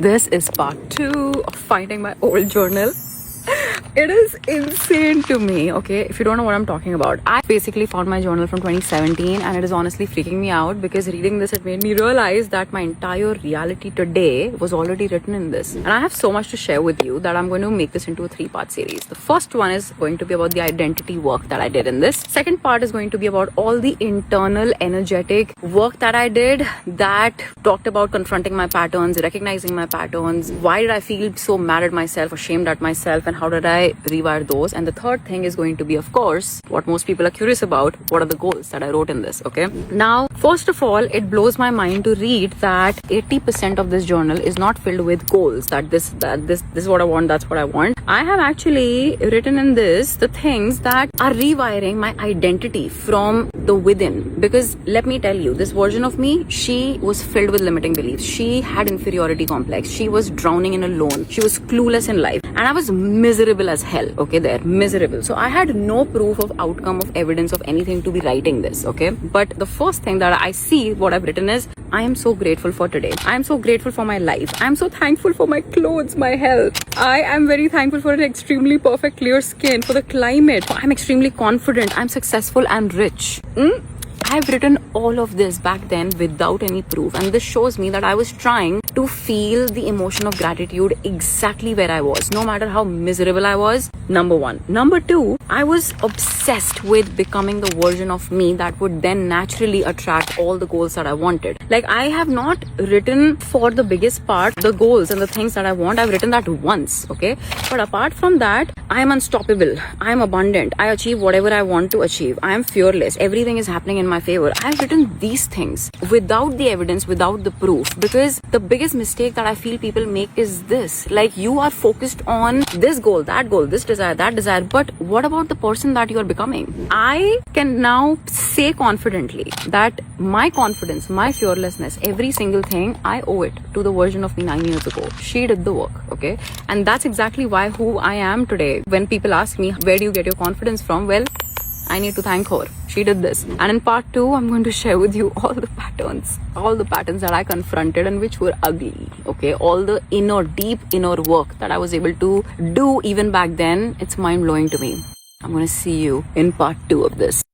This is part 2 of finding my old journal. It is insane to me, okay? If you don't know what I'm talking about, I basically found my journal from 2017 and it is honestly freaking me out because reading this, it made me realize that my entire reality today was already written in this. And I have so much to share with you that I'm going to make this into a 3-part series. The first one is going to be about the identity work that I did in this. Second part is going to be about all the internal energetic work that I did that talked about confronting my patterns, recognizing my patterns. Why did I feel so mad at myself, ashamed at myself, and how did I rewire those? And the third thing is going to be, of course, what most people are curious about. What are the goals that I wrote in this? Okay. Now, first of all, it blows my mind to read that 80% of this journal is not filled with goals. That this is what I want. That's what I want. I have actually written in this the things that are rewiring my identity from the within. Because let me tell you, this version of me, she was filled with limiting beliefs. She had inferiority complex. She was drowning in alone. She was clueless in life, and I was miserable as hell. Okay, there, miserable. So I had no proof of outcome, of evidence of anything to be writing this. Okay, but the first thing that I see, what I've written is, I am so grateful for today. I am so grateful for my life. I am so thankful for my clothes, my health. I am very thankful for an extremely perfect, clear skin, for the climate. I'm extremely confident. I'm successful and rich. I've written all of this back then without any proof, and this shows me that I was trying to feel the emotion of gratitude exactly where I was, no matter how miserable I was. Number one. Number two, I was obsessed with becoming the version of me that would then naturally attract all the goals that I wanted. Like, I have not written for the biggest part the goals and the things that I want. I've written that once, okay? But apart from that, I am unstoppable. I am abundant. I achieve whatever I want to achieve. I am fearless. Everything is happening in my favor. I've written these things without the evidence, without the proof, because the biggest mistake that I feel people make is this. Like, you are focused on this goal, this desire, that desire, but what about the person that you are becoming? I can now say confidently that my confidence, my fearlessness, every single thing, I owe it to the version of me 9 years ago. She did the work, okay? And that's exactly why who I am today. When people ask me, where do you get your confidence from? Well, I need to thank her. She did this. And in part 2, I'm going to share with you all the patterns that I confronted and which were ugly. Okay, all the deep inner work that I was able to do even back then. It's mind blowing to me. I'm going to see you in part 2 of this.